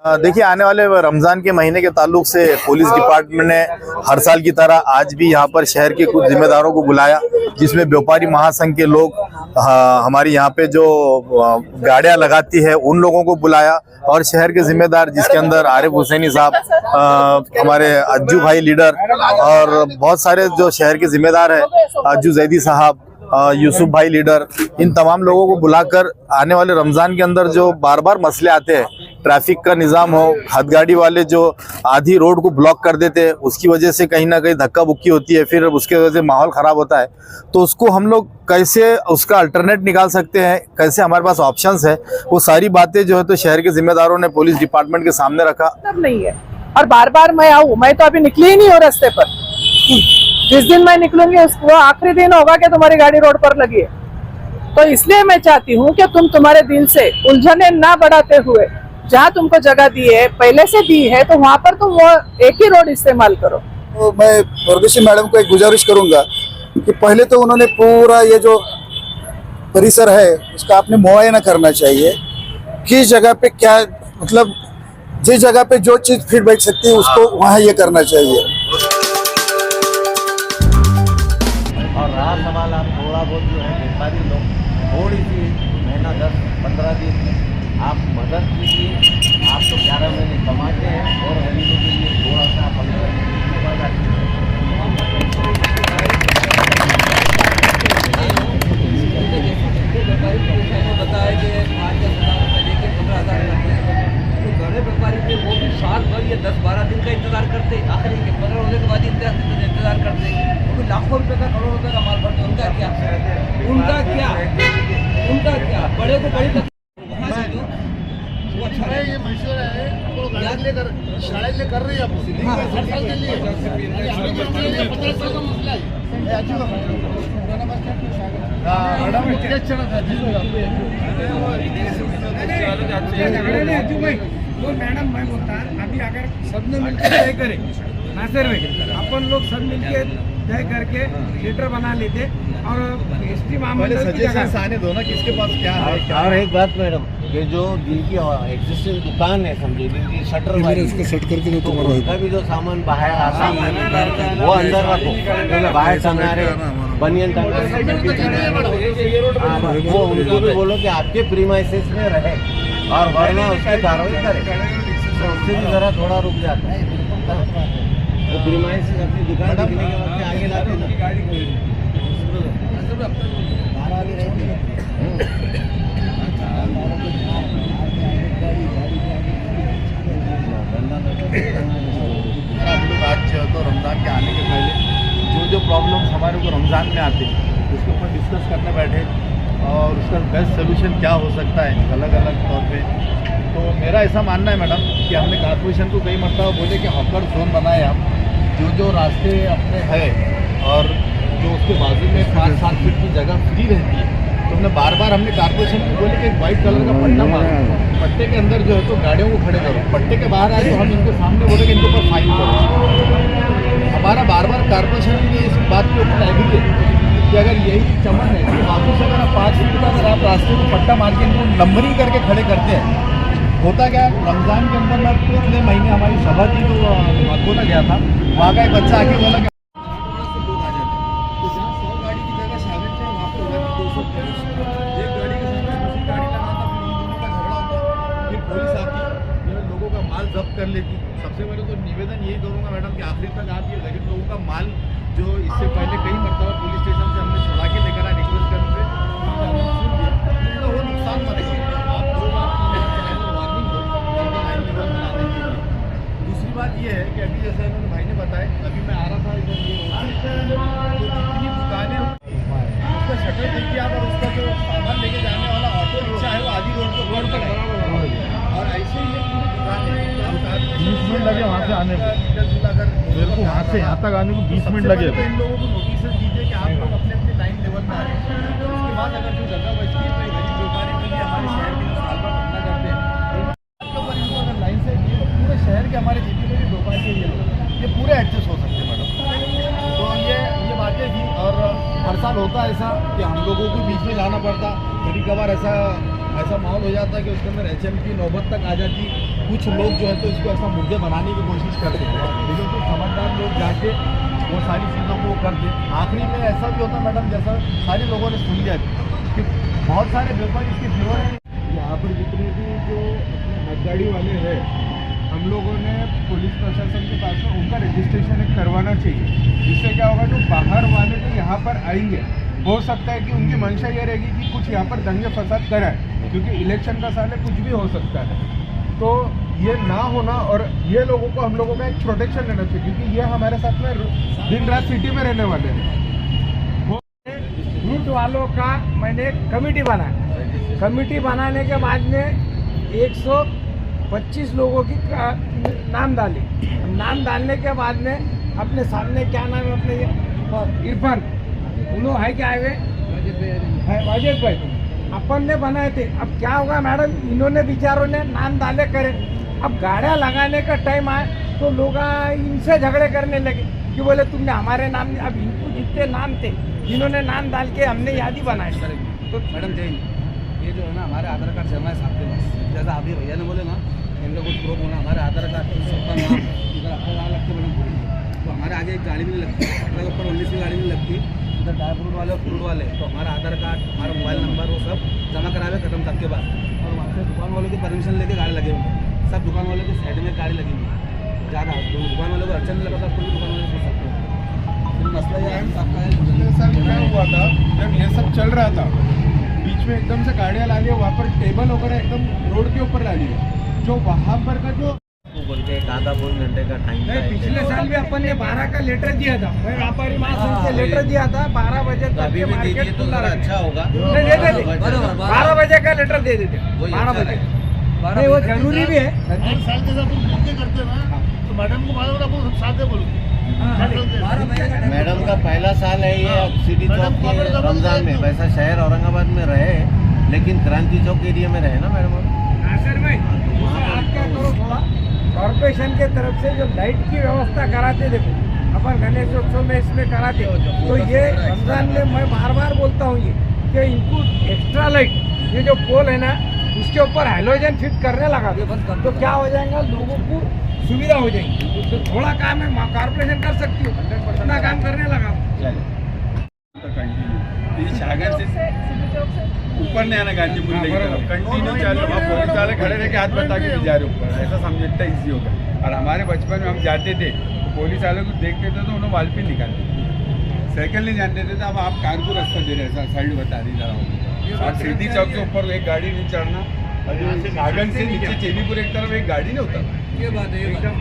देखिए, आने वाले रमज़ान के महीने के ताल्लुक से पुलिस डिपार्टमेंट ने हर साल की तरह आज भी यहाँ पर शहर के कुछ जिम्मेदारों को बुलाया, जिसमें व्यापारी महासंघ के लोग, हमारी यहाँ पे जो गाड़ियाँ लगाती है उन लोगों को बुलाया, और शहर के जिम्मेदार जिसके अंदर आरिफ हुसैनी साहब, हमारे अज्जू भाई लीडर और बहुत सारे जो शहर के जिम्मेदार हैं, अज्जू जैदी साहब, यूसुफ भाई लीडर, इन तमाम लोगों को बुलाकर आने वाले रमज़ान के अंदर जो बार बार मसले आते हैं, ट्रैफिक का निज़ाम हो, हथगाड़ी वाले जो आधी रोड को ब्लॉक कर देते हैं, उसकी वजह से कहीं ना कहीं धक्का बुक्की होती है, फिर उसके वजह से माहौल ख़राब होता है, तो उसको हम लोग कैसे उसका अल्टरनेट निकाल सकते हैं, कैसे हमारे पास ऑप्शंस है, वो सारी बातें जो है तो शहर के जिम्मेदारों ने पुलिस डिपार्टमेंट के सामने रखा। नहीं है, और बार बार मैं आऊँ, मैं तो अभी निकली ही नहीं हूँ रास्ते पर। जिस दिन मैं निकलूंगी वो आखिरी दिन होगा कि तुम्हारी गाड़ी रोड पर लगी है। तो इसलिए मैं चाहती हूँ कि तुम तुम्हारे दिल से उलझने ना बढ़ाते हुए, जहाँ तुमको जगह दी है, पहले से दी है, तो वहाँ पर तुम वो एक ही रोड इस्तेमाल करो। तो मैं परवेशी मैडम को एक गुजारिश करूंगा कि पहले तो उन्होंने पूरा ये जो परिसर है उसका आपने मुआयना करना चाहिए, किस जगह पे क्या, मतलब जिस जगह पे जो चीज फिट बैठ सकती है उसको वहाँ ये करना चाहिए। और रहा सवाल, आप थोड़ा बहुत जो है व्यापारी लोग थोड़ी सी महीना 10-15 दिन आप मदद कीजिए। आप तो 11 महीने कमाते हैं और गरीबों के लिए थोड़ा सा आप बताया कि 5-10 हज़ार रुपये लेके 15,000 करते हैं, तो बड़े व्यापारी थे वो भी साल भर या 10-12 दिन का इंतजार करते, आखिरी के 15 होने के बाद इंतजार करते, क्योंकि लाखों रुपए का, करोड़ों रुपए का माल भरते। उनका क्या, बड़े को बड़ी ये मशवरा है, शाळेतले कर रही है, हर साल के लिए 15 साल का मसला है। मैडम मैं बोलता अभी अगर सबने मिलकर तय करे नासिर में, अपन लोग सब मिलके तय करके लेटर बना लेते और एसटी सजेशन आने दो ना, किसके पास क्या है। और एक बात मैडम, ये जो जिनकी एग्जिस्टिंग दुकान है, समझे जिनकी शटर वाली, सेट करके तो उनका भी जो सामान बाहर आता है वो अंदर रखो, बाहर टंगा रहे बनियन टंगा रहे, वो उनको भी बोलो कि आपके प्रीमाइसेस में रहे और वरना उसकी कार्रवाई करे, तो उससे भी ज़रा थोड़ा रुक जाता है। तो प्रीमाइसेस अपनी दुकान रखने के बाद आगे लाते ना। हम लोग आज तो रमज़ान के आने के पहले जो प्रॉब्लम्स हमारे को रमज़ान में आते हैं उसके ऊपर डिस्कस करने बैठे और उसका बेस्ट सोल्यूशन क्या हो सकता है अलग अलग तौर पे। तो मेरा ऐसा मानना है मैडम कि हमने कॉर्पोरेशन को कई मरतबा बोले कि हॉकर जोन बनाए आप, जो रास्ते अपने है और जो उसके बाजू में 5-7 फीट की जगह फ्री रहती है, तो हमने बार बार हमने कॉर्पोरेशन को बोले कि एक वाइट कलर का पट्टा मारो, पट्टे के अंदर जो है तो गाड़ियों को खड़े करो, पट्टे के बाहर आए तो हम इनके सामने बोले कि इनके ऊपर फाइन करो। हमारा बार बार कॉर्पोरेशन ने इस बात के ऊपर एग्री है कि अगर यही चमन है तो बाजू से अगर आप 5 फीट का अगर आप रास्ते में पट्टा मार के इनको नंबरिंग करके खड़े करते हैं, होता क्या रमज़ान के अंदर मैं पिछले महीने हमारी सभा की तो मकोला गया था, वहाँ का एक बच्चा आके बोला कि माल जब्त कर लेती। सबसे पहले तो निवेदन यही करूंगा मैडम कि आखिर तक आप ये गरीब लोगों का माल जो इससे पहले कई मरतबा पुलिस स्टेशन से हमने छुड़ा के लेकर आए रिक्वेस्ट करने पे, वो नुकसान मत करो। आप 2 बार वार्निंग दो, लाइन लेवल बनाने के लिए। दूसरी बात ये है कि अभी जैसे उन्होंने भाई ने बताया, अभी मैं आ रहा था इधर, ये जितनी दुकानें उसका शटर देखिए आप, और उसका जो सामान लेके जाने वाला ऑटो रिक्शा है वो आधी रोड पर है, और ऐसे ही ये पूरी दुकान है। 20 मिनट लगे वहाँ से आने को, मेरे को वहाँ से यहाँ तक आने को 20 मिनट लगे। तो इन लोगों को नोटिस दीजिए कि आप लोग अपने अपने लाइन लेवल में आ रहे हैं। उसके बाद अगर जो जगह बचती है तो गरीब व्यापारी के लिए हमारे शहर में साल भर धंधा करते हैं, इसके ऊपर इनको अगर लाइन से दिए तो पूरे शहर के हमारे जितने भी व्यापारी है ये पूरे एडजस्ट हो सकते हैं मैडम। तो ये बातें थी, और हर साल होता है ऐसा कि हम लोगों को बीच में जाना पड़ता, कभी कभार ऐसा माहौल हो जाता है कि उसके अंदर HM की नौबत तक आ जाती, कुछ लोग जो है तो इसको ऐसा मुद्दे बनाने की कोशिश करते हैं, लेकिन तो समझदार लोग जाके वो सारी चीज़ों को करते। आखिरी में ऐसा भी होता मैडम, जैसा सारे लोगों ने सुन लिया कि बहुत सारे व्यापारी इसके फेवर हैं। यहाँ पर जितने भी जो हथगाड़ी वाले हैं, हम लोगों ने पुलिस प्रशासन के पास में उनका रजिस्ट्रेशन एक करवाना चाहिए। इससे क्या होगा, जो बाहर वाले जो यहाँ पर आएंगे, हो सकता है कि उनकी मंशा ये रहेगी कि कुछ यहाँ पर दंगे फसाद कराए, क्योंकि इलेक्शन का साल है, कुछ भी हो सकता है। तो ये ना होना, और ये लोगों को, हम लोगों का एक प्रोटेक्शन लेना चाहिए, क्योंकि ये हमारे साथ में दिन रात सिटी में रहने वाले हैं। वो रूट वालों का मैंने एक कमेटी बनाया। कमेटी बनाने के बाद में 125 लोगों की नाम डाली। नाम डालने के बाद में अपने सामने क्या नाम है अपने इरफान, उन्होंने है क्या है वाजिद भाई, अपन ने बनाए थे। अब क्या होगा मैडम, इन्होंने बेचारों ने नाम डाले करे, अब गाड़ियाँ लगाने का टाइम आए तो लोग इनसे झगड़े करने लगे कि बोले तुमने हमारे नाम, अब इनको जितने नाम थे जिन्होंने नाम डाल के हमने याद ही बनाए। तो मैडम जय, ये जो है ना हमारे आधार कार्ड से हमारे साथ के पास, जैसा अभी भैया ने बोले ना इनका कुछ प्रूफ होना, हमारे आधार कार्ड सबका नाम इधर अपना नाम लगते मैडम, तो हमारे आगे एक गाड़ी भी नहीं लगती, अपने ऊपर 19 की गाड़ी नहीं लगती, इधर ड्राई फ्रूट वाले और फ्रूट वाले, तो हमारा आधार कार्ड, हमारा मोबाइल नंबर वो सब जमा करावे खत्म तक के बाद, और वहाँ से दुकान वालों की परमिशन लेके गाड़ी लगे हुए हैं। सब दुकान वालों की साइड में गाड़ी लगी हुई है, ज़्यादा दुकान वालों को अड़चन नहीं लगा, कोई दुकान वाले पूछ सकते हैं। फिर मसला ये है आपका क्या हुआ था, जब ये सब चल रहा था, बीच में एकदम से गाड़ियाँ ला लिया, वहाँ पर टेबल वगैरह एकदम रोड के ऊपर ला लिया, जो वहाँ पर का जो बोल के एक आधा पौन घंटे का टाइम नहीं, पिछले साल भी अपन ने 12 का लेटर दिया था, मैं व्यापारी महासंघ से लेटर दिया था 12 बजे तक अभी भी दीजिए तो ज़रा अच्छा होगा। नहीं, दे देते 12 बजे का लेटर दे देते, 12 बजे नहीं, वो जरूरी भी है। हर साल के साथ तुम मिलके करते ना, तो मैडम को मालूम आपको सब साथ बोलो। मैडम का पहला साल है ये सिटी चौक के रमजान में, वैसा शहर औरंगाबाद में रहे, लेकिन क्रांति चौक एरिया में रहे ना मैडम। नासिर भाई, आप क्या करो, थोड़ा कॉर्पोरेशन के तरफ से जो लाइट की व्यवस्था कराते, देखो अपन गणेशोत्सव में इसमें कराते हो, तो ये रमजान में मैं बार बार बोलता हूँ ये कि इनको एक्स्ट्रा लाइट, ये जो पोल है ना उसके ऊपर हैलोजन फिट करने लगा, तो क्या हो जाएगा, लोगों को सुविधा हो जाएगी। तो थोड़ा काम है कॉर्पोरेशन कर सकती हो, अपना काम करने लगा। सागर से ऊपर नहीं आना, गाजीपुर कंटिन्यू चालू, वहाँ पुलिस वाले खड़े रह के हाथ बता के भी जा रहे ऊपर, ऐसा समझे इतना ईजी होगा। और हमारे बचपन में हम जाते थे, पुलिस वालों को देखते थे तो उन्हें वालपिन निकालते थे, साइकिल नहीं जानते थे, तो अब आप कार को रास्ता दे रहे हैं, साइड बता दी जरा। और सिटी चौक के ऊपर एक गाड़ी नहीं चढ़ना, और सागर से नीचे चेलीपुर एक तरफ एक गाड़ी नहीं होता। ये बात है,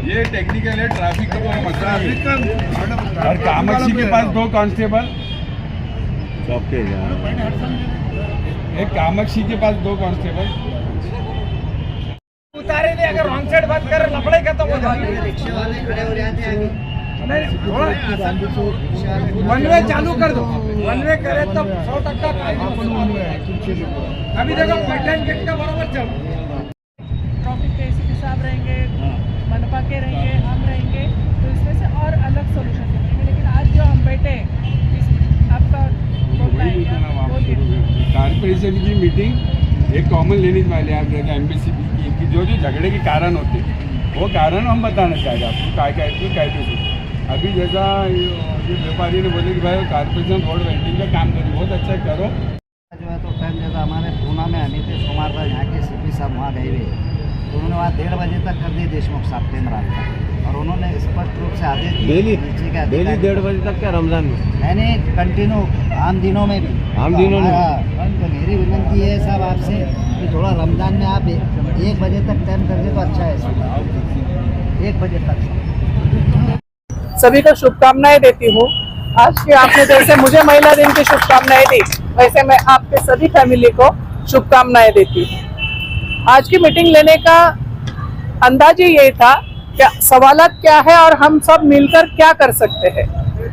ये टेक्निकल है, ट्रैफिक का मसला है। और कामाक्षी के पास 2 कांस्टेबल, एक कामाक्षी के पास 2 कांस्टेबल उतारे नहीं, अगर रॉन्ग साइड बात कर लफड़े खत्म हो जाएंगे। वन वे चालू कर दो, वन वे करे तब 100% अभी देखो पैटर्न गेट का बराबर चल, ट्रैफिक के एसीपी साहब रहेंगे, मनपा के रहेंगे, हम रहेंगे, तो इसमें से और अलग सोल्यूशन निकलेंगे। लेकिन आज जो हम बैठे आपका कारपोरेशन की मीटिंग एक कॉमन लेनी वाले आप एमबीसी की जो झगड़े के कारण होते हैं, वो कारण हम बताना चाहेंगे आपको क्या अभी जैसा ये व्यापारी ने बोले कि भाई कारपोरेशन रोड वेल्डिंग का काम करो, बहुत अच्छा करो। जो है तो टाइम जैसा हमारे पूना में नीतीश कुमार साहब यहाँ के सीपी साहब वहाँ गए हुए, तो उन्होंने वहाँ 1:30 बजे तक कर दी देशमुख साहब केंद्र का, और उन्होंने स्पष्ट रूप से आदेश डेली 1:30 बजे तक क्या रमजान में? नहीं, कंटिन्यू आम दिनों में भी, आम दिनों में। तो मेरी विनती है साहब आपसे कि थोड़ा रमजान में आप 1 बजे तक टाइम कर दे तो अच्छा है, 1 बजे तक। सभी को शुभकामनाएं देती हूँ। आज के आपने जैसे मुझे महिला दिन की शुभकामनाएं दी, वैसे मैं आपके सभी फैमिली को शुभकामनाएं देती हूँ। आज की मीटिंग लेने का अंदाज ही यही था कि सवालात क्या है और हम सब मिलकर क्या कर सकते हैं,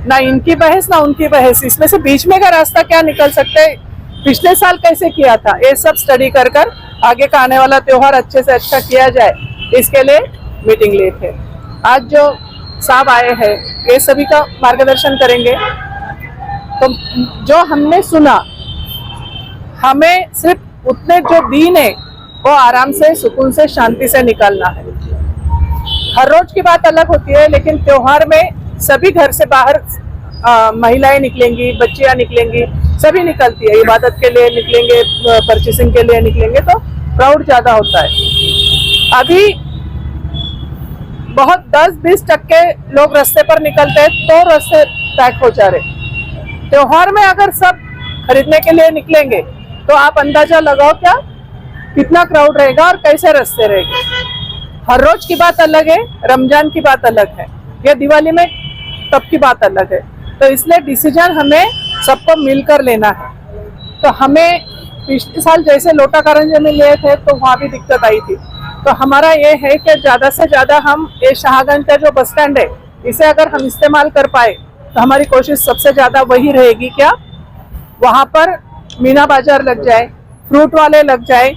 ना इनकी बहस ना उनकी बहस, इसमें से बीच में का रास्ता क्या निकल सकते है, पिछले साल कैसे किया था, ये सब स्टडी कर कर आगे का आने वाला त्योहार अच्छे से अच्छा किया जाए, इसके लिए मीटिंग लिए थे। आज जो साहब आए हैं ये सभी का मार्गदर्शन करेंगे। तो जो हमने सुना, हमें सिर्फ उतने जो दीन है वो आराम से, सुकून से, शांति से निकलना है। हर रोज की बात अलग होती है, लेकिन त्योहार में सभी घर से बाहर महिलाएं निकलेंगी, बच्चियां निकलेंगी, सभी निकलती है। इबादत के लिए निकलेंगे, परचेसिंग के लिए निकलेंगे, तो क्राउड ज्यादा होता है। अभी बहुत 10-20% लोग रास्ते पर निकलते हैं तो रास्ते पैक हो जा रहे। त्योहार में अगर सब खरीदने के लिए निकलेंगे तो आप अंदाजा लगाओ क्या कितना क्राउड रहेगा और कैसे रास्ते रहेंगे। हर रोज की बात अलग है, रमजान की बात अलग है, या दिवाली में तब की बात अलग है। तो इसलिए डिसीजन हमें सबको मिलकर लेना है। तो हमें पिछले साल जैसे लोटा कारंजे में लिए थे तो वहाँ भी दिक्कत आई थी। तो हमारा ये है कि ज़्यादा से ज़्यादा हम ये शाहगंज का जो बस स्टैंड है इसे अगर हम इस्तेमाल कर पाए तो हमारी कोशिश सबसे ज़्यादा वही रहेगी, क्या वहाँ पर मीना बाजार लग जाए, फ्रूट वाले लग जाए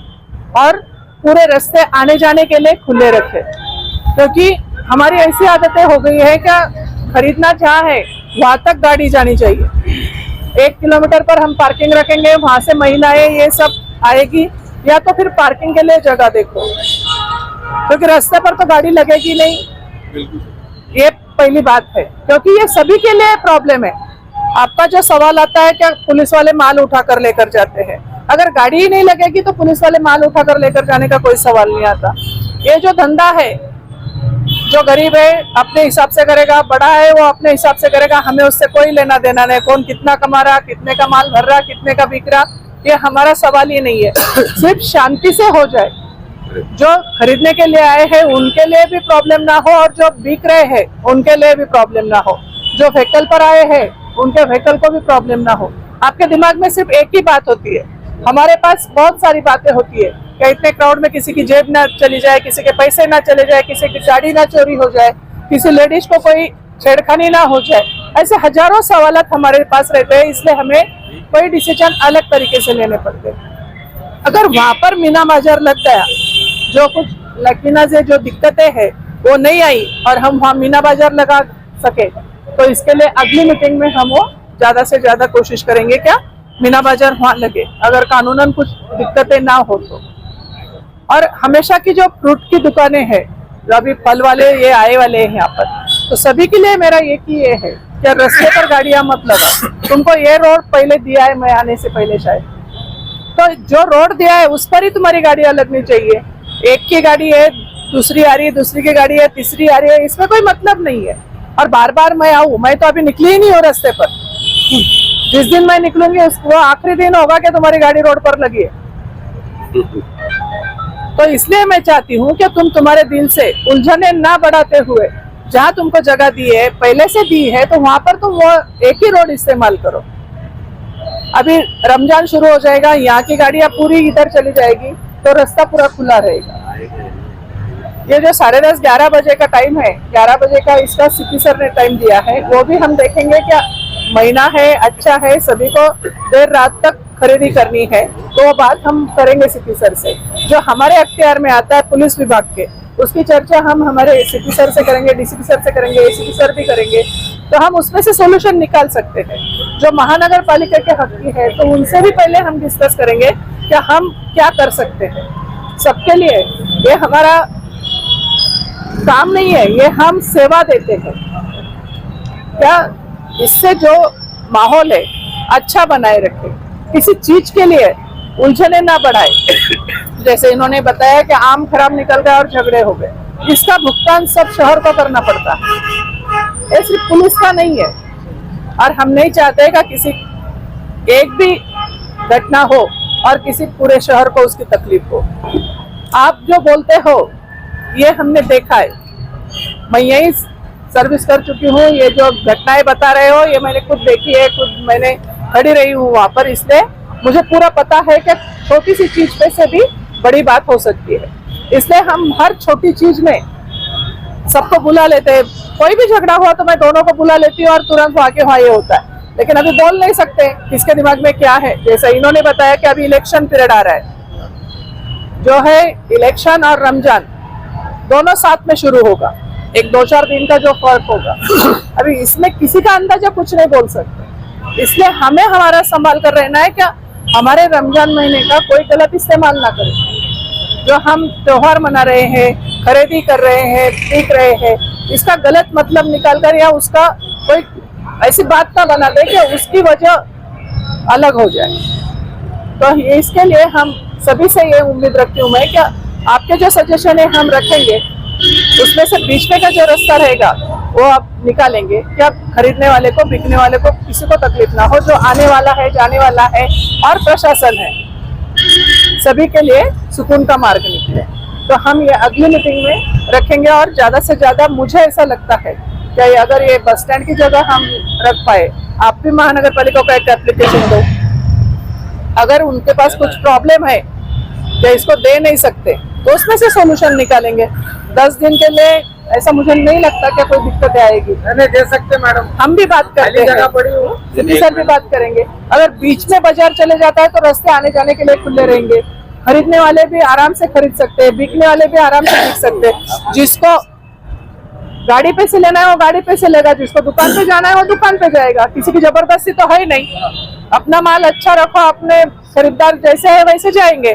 और पूरे रास्ते आने जाने के लिए खुले रखे। क्योंकि हमारी ऐसी आदतें हो गई है क्या खरीदना जहाँ है वहां तक गाड़ी जानी चाहिए। 1 किलोमीटर पर हम पार्किंग रखेंगे, वहां से महिलाएं ये सब आएगी, या तो फिर पार्किंग के लिए जगह देखो, क्योंकि रास्ते पर तो गाड़ी लगेगी नहीं। ये पहली बात है, क्योंकि ये सभी के लिए प्रॉब्लम है। आपका जो सवाल आता है क्या पुलिस वाले माल उठा कर लेकर जाते हैं, अगर गाड़ी ही नहीं लगेगी तो पुलिस वाले माल उठा कर लेकर जाने का कोई सवाल नहीं आता। ये जो धंधा है, जो गरीब है अपने हिसाब से करेगा, बड़ा है वो अपने हिसाब से करेगा, हमें उससे कोई लेना देना नहीं। कौन कितना कमा रहा, कितने का माल भर रहा, कितने का बिक रहा, ये हमारा सवाल ही नहीं है। सिर्फ शांति से हो जाए, जो खरीदने के लिए आए हैं उनके लिए भी प्रॉब्लम ना हो और जो बिक रहे हैं उनके लिए भी प्रॉब्लम ना हो, जो व्हीकल पर आए हैं उनके व्हीकल को भी प्रॉब्लम ना हो। आपके दिमाग में सिर्फ एक ही बात होती है, हमारे पास बहुत सारी बातें होती है कि इतने क्राउड में किसी की जेब ना चली जाए, किसी के पैसे ना चले जाए, किसी की गाड़ी ना चोरी हो जाए, किसी लेडीज को कोई छेड़खानी ना हो जाए। ऐसे हजारों सवाल हमारे पास रहते हैं, इसलिए हमें कोई डिसीजन अलग तरीके से लेने पड़ते हैं। अगर वहां पर मीना बाजार लग गया, जो कुछ लकीना से जो दिक्कतें हैं वो नहीं आई और हम वहाँ मीना बाजार लगा सके, तो इसके लिए अगली मीटिंग में हम वो ज्यादा से ज्यादा कोशिश करेंगे क्या मीना बाजार वहाँ लगे, अगर कानूनन कुछ दिक्कतें ना हो तो। और हमेशा की जो फ्रूट की दुकानें हैं, जो अभी फल वाले ये आए वाले हैं यहाँ पर, तो सभी के लिए मेरा एक ही ये है कि रास्ते पर गाड़ियां मत लगा। तुमको ये रोड पहले दिया है, मैं आने से पहले शायद, तो जो रोड दिया है उस पर ही तुम्हारी गाड़ियां लगनी चाहिए। एक की गाड़ी है, दूसरी आ रही है, दूसरी की गाड़ी है, तीसरी आ रही है, इसमें कोई मतलब नहीं है। और बार बार मैं आऊँ, मैं तो अभी निकली ही नहीं हूँ रास्ते पर। जिस दिन मैं निकलूंगी वो आखिरी दिन होगा कि तुम्हारी गाड़ी रोड पर लगी है। तो इसलिए मैं चाहती हूँ कि तुम तुम्हारे दिल से उलझने ना बढ़ाते हुए, जहाँ तुमको जगह दी है, पहले से दी है, तो वहां पर तुम वो एक ही रोड इस्तेमाल करो। अभी रमजान शुरू हो जाएगा, यहाँ की गाड़ियां पूरी इधर चली जाएगी तो रास्ता पूरा खुला रहेगा। ये जो 10:30-11 बजे का टाइम है, 11 बजे का इसका सीपी सर ने टाइम दिया है, वो भी हम देखेंगे क्या महीना है, अच्छा है, सभी को देर रात तक खरीदी करनी है, तो वो बात हम करेंगे सीपी सर से। जो हमारे अख्तियार में आता है पुलिस विभाग के, उसकी चर्चा हम हमारे सीपी सर से करेंगे, डीसीपी सर से करेंगे, एसीपी सर भी करेंगे, तो हम उसमें से सोल्यूशन निकाल सकते हैं। जो महानगर पालिका के हक की है तो उनसे भी पहले हम डिस्कस करेंगे कि हम क्या कर सकते हैं सबके लिए। ये हमारा काम नहीं है, ये हम सेवा देते हैं क्या, इससे जो माहौल है अच्छा बनाए रखे, किसी चीज के लिए उलझने ना बढ़ाए। जैसे इन्होंने बताया कि आम खराब निकल गया और झगड़े हो गए, इसका भुगतान सब शहर को करना पड़ता है, ये सिर्फ पुलिस का नहीं है। और हम नहीं चाहते कि किसी एक भी घटना हो और किसी पूरे शहर को उसकी तकलीफ हो। आप जो बोलते हो ये हमने देखा है, मैं यही सर्विस कर चुकी हूँ, ये जो घटनाएं बता रहे हो ये मैंने खुद देखी है, खुद मैंने खड़ी रही हूँ वहां पर, इसलिए मुझे पूरा पता है कि छोटी सी चीज पे से भी बड़ी बात हो सकती है। इसलिए हम हर छोटी चीज में सबको बुला लेते हैं, कोई भी झगड़ा हुआ तो मैं दोनों को बुला लेती हूँ और तुरंत वहाँ ये होता है। लेकिन अभी बोल नहीं सकते किसके दिमाग में क्या है। जैसे इन्होंने बताया कि अभी इलेक्शन पीरियड आ रहा है, जो है इलेक्शन और रमजान दोनों साथ में शुरू होगा, एक 2-4 दिन का जो फर्क होगा, अभी इसमें किसी का अंदाजा कुछ नहीं बोल सकते। इसलिए हमें हमारा संभाल कर रहना है क्या हमारे रमजान महीने का कोई गलत इस्तेमाल ना करे। जो हम त्योहार मना रहे हैं, खरीदी कर रहे हैं, पीक रहे हैं, इसका गलत मतलब निकालकर या उसका कोई ऐसी बात ना बना दे कि उसकी वजह अलग हो जाए। तो इसके लिए हम सभी से ये उम्मीद रखती हूँ मैं कि आपके जो सजेशन है हम रखेंगे, उसमें से बीच में का जो रास्ता रहेगा वो आप निकालेंगे कि अब खरीदने वाले को, बिकने वाले को, किसी को तकलीफ ना हो, जो आने वाला है, जाने वाला है और प्रशासन है, सभी के लिए सुकून का मार्ग निकले। तो हम ये अगली मीटिंग में रखेंगे और ज़्यादा से ज़्यादा मुझे ऐसा लगता है कि अगर ये बस स्टैंड की जगह हम रख पाए, आप भी महानगर पालिका को एक एप्लीकेशन दो, अगर उनके पास कुछ प्रॉब्लम है या इसको दे नहीं सकते तो उसमें से सॉल्यूशन निकालेंगे। 10 दिन के लिए ऐसा मुझे नहीं लगता कि कोई दिक्कत आएगी। नहीं दे सकते मैडम, हम भी बात करते हैं, जगह पड़ी हो सिटी सर भी बात करेंगे। अगर बीच में बाजार चले जाता है तो रास्ते आने जाने के लिए खुले रहेंगे, खरीदने वाले भी आराम से खरीद सकते हैं, बिकने वाले भी आराम से बिक सकते हैं। जिसको गाड़ी पे से लेना है वो गाड़ी पे से लेगा, जिसको दुकान पे जाना है वो दुकान पे जाएगा। किसी की जबरदस्ती तो है ही नहीं। अपना माल अच्छा रखो, अपने खरीदार जैसे है वैसे जाएंगे,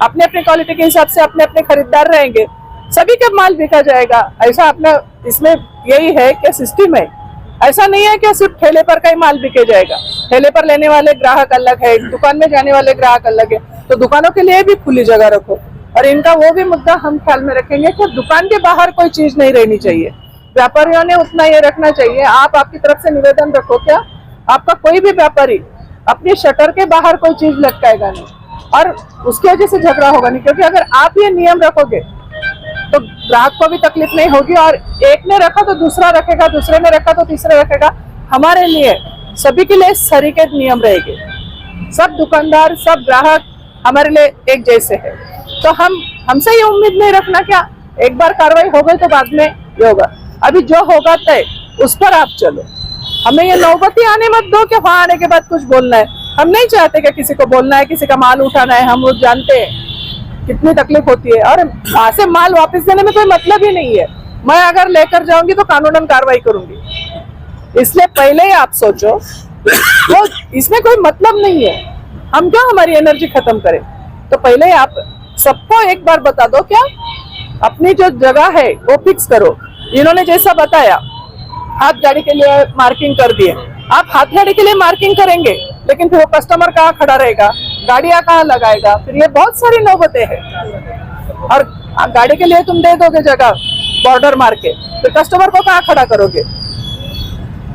अपने अपने क्वालिटी के हिसाब से अपने अपने खरीदार रहेंगे, सभी का माल बिका जाएगा। ऐसा अपना इसमें यही है कि सिस्टम है, ऐसा नहीं है कि सिर्फ ठेले पर का ही माल बिके जाएगा। ठेले पर लेने वाले ग्राहक अलग है, दुकान में जाने वाले ग्राहक अलग है, तो दुकानों के लिए भी खुली जगह रखो। और इनका वो भी मुद्दा हम ख्याल में रखेंगे कि दुकान के बाहर कोई चीज नहीं रहनी चाहिए। व्यापारियों ने उतना ये रखना चाहिए। आप आपकी तरफ से निवेदन रखो क्या आपका कोई भी व्यापारी अपनी शटर के बाहर कोई चीज लटकाएगा नहीं और उसकी वजह से झगड़ा होगा नहीं, क्योंकि अगर आप ये नियम रखोगे तो ग्राहक को भी तकलीफ नहीं होगी और एक ने रखा तो दूसरा रखेगा, दूसरे ने रखा तो तीसरा रखेगा। हमारे लिए सभी के लिए सरीके नियम रहेंगे, सब दुकानदार, सब ग्राहक हमारे लिए एक जैसे है। तो हमसे ये उम्मीद नहीं रखना क्या एक बार कार्रवाई हो गई तो बाद में ये होगा। अभी जो होगा तय उस पर आप चलो, हमें ये नौबती आने मत दो कि वहां आने के बाद कुछ बोलना है। हम नहीं चाहते कि किसी को बोलना है, किसी का माल उठाना है। हम लोग जानते हैं कितनी तकलीफ होती है और वहां से माल वापस देने में कोई मतलब ही नहीं है। मैं अगर लेकर जाऊंगी तो कानूनन कार्रवाई करूंगी, इसलिए पहले ही आप सोचो। वो इसमें कोई मतलब नहीं है, हम क्यों हमारी एनर्जी खत्म करें। तो पहले ही आप सबको एक बार बता दो क्या अपनी जो जगह है वो फिक्स करो। इन्होंने जैसा बताया हाथ गाड़ी के लिए मार्किंग कर दिए, आप हाथ गाड़ी के लिए मार्किंग करेंगे लेकिन फिर वो कस्टमर कहाँ खड़ा रहेगा, गाड़ियां कहाँ लगाएगा, फिर ये बहुत सारी नौबतें हैं। और गाड़ी के लिए तुम दे दोगे जगह बॉर्डर मार के, फिर कस्टमर को कहाँ खड़ा करोगे,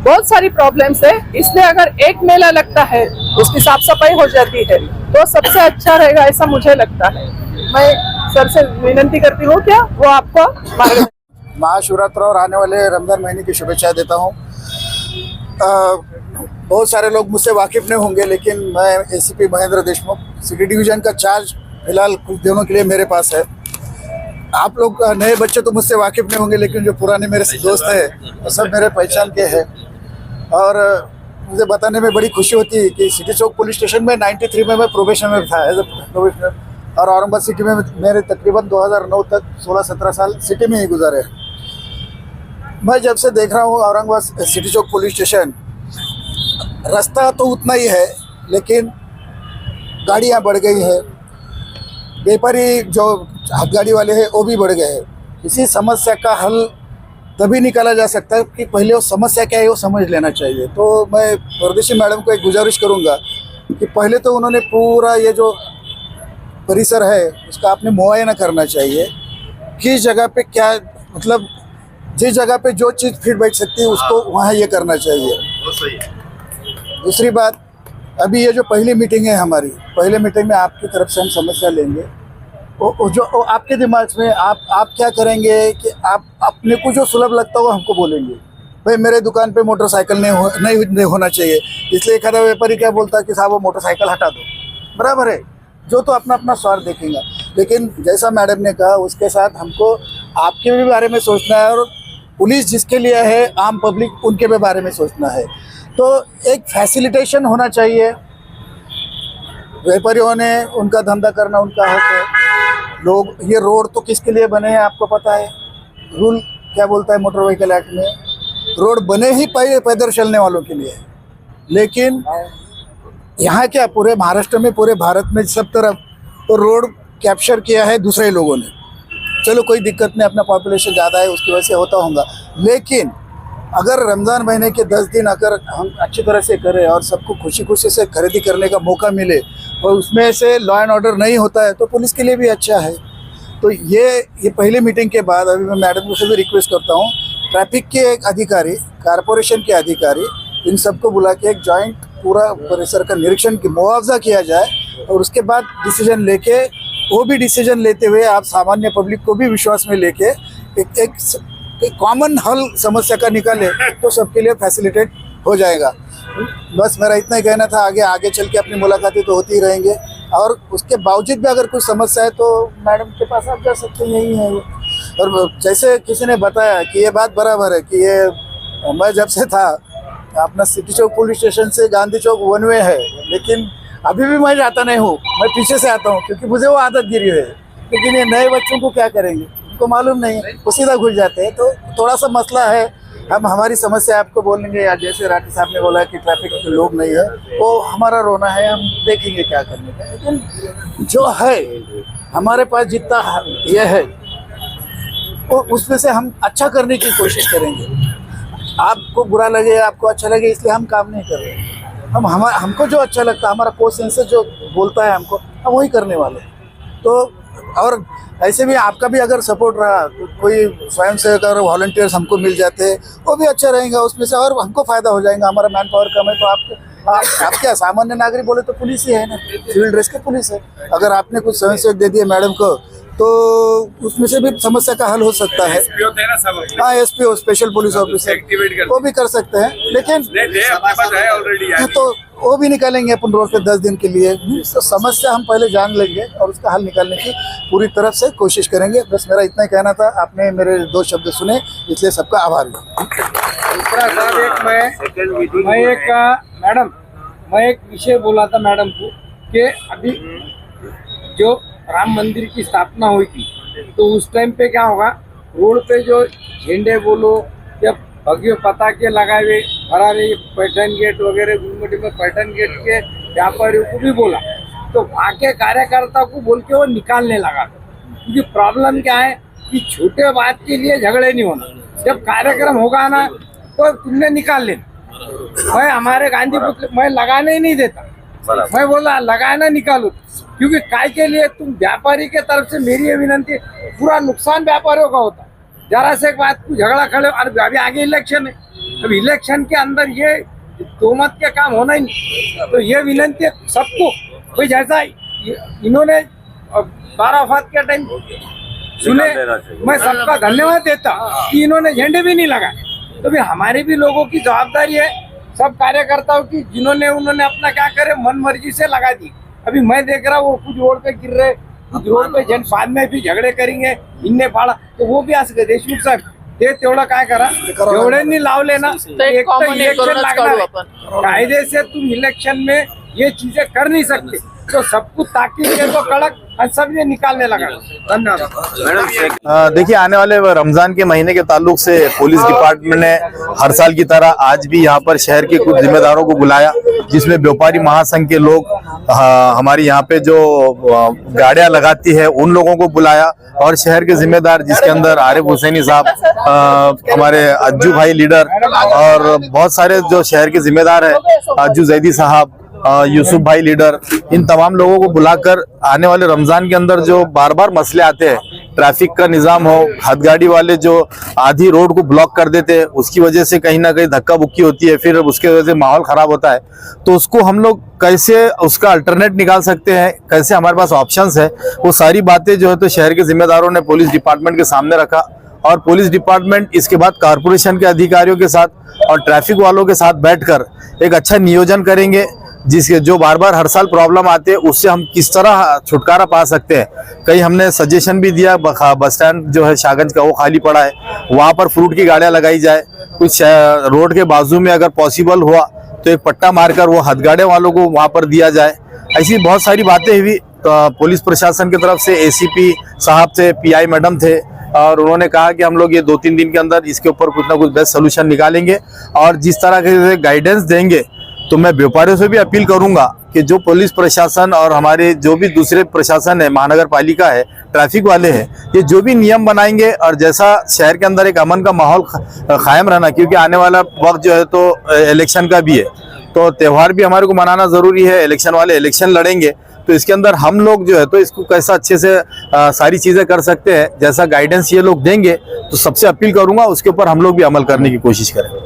बहुत सारी प्रॉब्लम्स है। इसलिए अगर एक मेला लगता है उसकी साफ सफाई हो जाती है तो सबसे अच्छा रहेगा, ऐसा मुझे लगता है। मैं सर से विनती करती हूँ क्या वो आपको मार्ग महाशिवरात्रि और आने वाले रमजान महीने की शुभेच्छाएं देता हूँ। बहुत सारे लोग मुझसे वाकिफ़ नहीं होंगे, लेकिन मैं ACP Mahendra Deshmukh, city division का चार्ज फिलहाल कुछ दिनों के लिए मेरे पास है। आप लोग नए बच्चे तो मुझसे वाकिफ़ नहीं होंगे, लेकिन जो पुराने मेरे दोस्त हैं वो सब मेरे पहचान के हैं। और मुझे बताने में बड़ी खुशी होती है कि सिटी चौक पुलिस स्टेशन में 93 में मैं प्रोबेशन में था, एज ए प्रोबेशनर। और औरंगाबाद सिटी में मेरे तकरीबन 2009 तक 16-17 साल सिटी में ही गुजारे। मैं जब से देख रहा हूँ औरंगाबाद सिटी चौक पुलिस स्टेशन, रास्ता तो उतना ही है लेकिन गाड़ियाँ बढ़ गई है, व्यापारी जो हाथ गाड़ी वाले हैं वो भी बढ़ गए हैं। इसी समस्या का हल तभी निकाला जा सकता है कि पहले वो समस्या क्या है वो समझ लेना चाहिए। तो मैं परदेशी मैडम को एक गुजारिश करूँगा कि पहले तो उन्होंने पूरा ये जो परिसर है उसका आपने मुआयना करना चाहिए, किस जगह पे क्या, मतलब जिस जगह पे जो चीज़ फिट बैठ सकती है उसको वहाँ ये करना चाहिए। दूसरी बात, अभी ये जो पहली मीटिंग है हमारी, पहले मीटिंग में आपकी तरफ से हम समस्या लेंगे। जो आपके दिमाग में आप क्या करेंगे कि आप अपने को जो सुलभ लगता हो हमको बोलेंगे। भाई मेरे दुकान पे मोटरसाइकिल नहीं होना चाहिए, इसलिए एक आधा व्यापारी क्या बोलता है कि साहब वो मोटरसाइकिल हटा दो, बराबर है, जो तो अपना अपना स्वार्थ देखेंगे। लेकिन जैसा मैडम ने कहा उसके साथ हमको आपके भी बारे में सोचना है और पुलिस जिसके लिए है, आम पब्लिक उनके भी बारे में सोचना है। तो एक फैसिलिटेशन होना चाहिए। व्यापारियों ने उनका धंधा करना उनका हक है। लोग, ये रोड तो किसके लिए बने हैं आपको पता है, रूल क्या बोलता है मोटर व्हीकल एक्ट में, रोड बने ही पैदल चलने वालों के लिए। लेकिन यहाँ क्या पूरे महाराष्ट्र में, पूरे भारत में सब तरफ तो रोड कैप्चर किया है दूसरे लोगों ने। चलो कोई दिक्कत नहीं, अपना पॉपुलेशन ज़्यादा है उसकी वजह से होता होगा, लेकिन अगर रमज़ान महीने के 10 दिन अगर हम अच्छी तरह से करें और सबको खुशी खुशी से खरीदी करने का मौका मिले और उसमें से लॉ एंड ऑर्डर नहीं होता है तो पुलिस के लिए भी अच्छा है। तो ये पहली मीटिंग के बाद अभी मैं मैडम से भी रिक्वेस्ट करता हूँ, ट्रैफिक के एक अधिकारी, कारपोरेशन के अधिकारी, इन सबको बुला के एक जॉइंट पूरा परिसर का निरीक्षण की मुआवजा किया जाए और उसके बाद डिसीजन लेके, वो भी डिसीजन लेते हुए आप सामान्य पब्लिक को भी विश्वास में लेके एक कॉमन हल समस्या का निकाले तो सबके लिए फैसिलिटेट हो जाएगा। बस मेरा इतना ही कहना था। आगे चल के अपनी मुलाकातें तो होती ही रहेंगे और उसके बावजूद भी अगर कुछ समस्या है तो मैडम के पास आप जा सकते हैं, यही है। और जैसे किसी ने बताया कि ये बात बराबर है कि ये मैं जब से था अपना सिटी चौक पुलिस स्टेशन से गांधी चौक वन वे है, लेकिन अभी भी मैं जाता नहीं हूँ, मैं पीछे से आता हूँ क्योंकि मुझे वो आदत गिरी है। लेकिन ये नए बच्चों को क्या करेंगे, उनको मालूम नहीं, वो सीधा घुस जाते हैं। तो थोड़ा सा मसला है, हम हमारी समस्या आपको बोलेंगे, या जैसे राठी साहब ने बोला कि ट्रैफिक लोग नहीं है, वो हमारा रोना है, हम देखेंगे क्या करने का। लेकिन जो है हमारे पास जितना ये है वो उसमें से हम अच्छा करने की कोशिश करेंगे। आपको बुरा लगे, आपको अच्छा लगे, इसलिए हम काम नहीं कर रहे। हमको जो अच्छा लगता है, हमारा कोर्स सेंसर जो बोलता है हमको, हम वही करने वाले हैं। तो और ऐसे भी आपका भी अगर सपोर्ट रहा तो कोई स्वयं सेवक और वॉलंटियर्स हमको मिल जाते हैं, वो भी अच्छा रहेगा उसमें से, और हमको फ़ायदा हो जाएगा। हमारा मैन पावर कम है तो आप क्या सामान्य नागरिक बोले तो पुलिस ही है ना, सिविल ड्रेस के पुलिस है। अगर आपने कुछ स्वयं सेवक दे दिए मैडम को तो उसमें से भी समस्या का हल हो सकता है। हाँ, SPO स्पेशल पुलिस ऑफिसर वो भी कर सकते हैं, लेकिन तो वो भी निकालेंगे अपन रोड पे 10 दिन के लिए। तो समस्या हम पहले जान लेंगे और उसका हल निकालने की पूरी तरफ से कोशिश करेंगे। बस मेरा इतना ही कहना था, आपने मेरे 2 शब्द सुने इसलिए सबका आभार। मैं एक विषय बोला था मैडम को कि अभी जो राम मंदिर की स्थापना हुई थी तो उस टाइम पे क्या होगा, रोड पे जो झंडे बोलो या भगवे पताके लगाए हुए फरारी पैठन गेट वगैरह, गुलमटी में पैठन गेट के व्यापारियों को भी बोला तो वहाँ के कार्यकर्ता को बोल के वो निकालने लगा। क्योंकि प्रॉब्लम क्या है कि छोटे बात के लिए झगड़े नहीं होना, जब कार्यक्रम होगा ना तो तुमने निकाल लेना। मैं हमारे गांधी पुतले मैं लगाने ही नहीं देता, मैं बोला लगाना निकालो, क्योंकि काय के लिए तुम व्यापारी के तरफ से मेरी ये विनंती, पूरा नुकसान व्यापारियों का होता है। जरा से एक बात को झगड़ा खड़े, और अभी आगे इलेक्शन है, अब इलेक्शन के अंदर ये दो मत के काम होना ही नहीं। तो ये विनंती है सबको, भाई जैसा इन्होंने 12 वफात के टाइम सुने, मैं सबका धन्यवाद देता कि इन्होंने झंडे भी नहीं लगाए। तो भी हमारी भी लोगों की जवाबदारी है, सब कार्यकर्ताओं की, जिन्होंने उन्होंने अपना क्या करे मन मर्जी से लगा दी। अभी मैं देख रहा हूँ वो कुछ रोड पे गिर रहे, कुछ रोड पे जन बाद में भी झगड़े करेंगे, इनने फाड़ा, तो वो भी असं देशमुख साहेब ते तेवढं काय करा, एवढ्यांनी लावले ना, एक तो इलेक्शन लागणार आहे, कायदे से तुम इलेक्शन में ये चीजें कर नहीं सकते, तो सब कुछ ताकीद के तो कड़क और सब ये निकालने लगा। धन्यवाद। देखिए, आने वाले रमजान के महीने के ताल्लुक से पुलिस डिपार्टमेंट ने हर साल की तरह आज भी यहाँ पर शहर के कुछ जिम्मेदारों को बुलाया, जिसमें व्यापारी महासंघ के लोग, हमारी यहाँ पे जो गाड़ियां लगाती है उन लोगों को बुलाया, और शहर के जिम्मेदार जिसके अंदर आरिफ हुसैनी साहब, हमारे अज्जू भाई लीडर और बहुत सारे जो शहर के जिम्मेदार है, अज्जू जैदी साहब, यूसुफ भाई लीडर, इन तमाम लोगों को बुलाकर आने वाले रमजान के अंदर जो बार बार मसले आते हैं, ट्रैफिक का निजाम हो, हथगाड़ी वाले जो आधी रोड को ब्लॉक कर देते हैं, उसकी वजह से कहीं ना कहीं धक्का बुक्की होती है, फिर उसके वजह से माहौल खराब होता है, तो उसको हम लोग कैसे उसका अल्टरनेट निकाल सकते हैं, कैसे हमारे पास ऑप्शंस है, वो सारी बातें जो है तो शहर के जिम्मेदारों ने पुलिस डिपार्टमेंट के सामने रखा। और पुलिस डिपार्टमेंट इसके बाद कारपोरेशन के अधिकारियों के साथ और ट्रैफिक वालों के साथ बैठकर एक अच्छा नियोजन करेंगे, जिसके जो बार बार हर साल प्रॉब्लम आते हैं उससे हम किस तरह छुटकारा पा सकते हैं। कई हमने सजेशन भी दिया, बस स्टैंड जो है शाहगंज का वो खाली पड़ा है, वहाँ पर फ्रूट की गाड़ियाँ लगाई जाए, कुछ रोड के बाजू में अगर पॉसिबल हुआ तो एक पट्टा मारकर वो हथगाड़े वालों को वहाँ पर दिया जाए। ऐसी बहुत सारी बातें हुई। तो पुलिस प्रशासन की तरफ से ACP साहब थे, PI मैडम थे, और उन्होंने कहा कि हम लोग ये 2-3 दिन के अंदर इसके ऊपर कुछ ना कुछ बेस्ट सोल्यूशन निकालेंगे, और जिस तरह के गाइडेंस देंगे तो मैं व्यापारियों से भी अपील करूंगा कि जो पुलिस प्रशासन और हमारे जो भी दूसरे प्रशासन है, महानगर पालिका है, ट्रैफिक वाले हैं, ये जो भी नियम बनाएंगे और जैसा शहर के अंदर एक अमन का माहौल कायम रहना, क्योंकि आने वाला वक्त जो है तो इलेक्शन का भी है, तो त्यौहार भी हमारे को मनाना ज़रूरी है। इलेक्शन वाले इलेक्शन लड़ेंगे, तो इसके अंदर हम लोग जो है तो इसको कैसा अच्छे से सारी चीज़ें कर सकते हैं, जैसा गाइडेंस ये लोग देंगे, तो सबसे अपील करूंगा उसके ऊपर हम लोग भी अमल करने की कोशिश करें।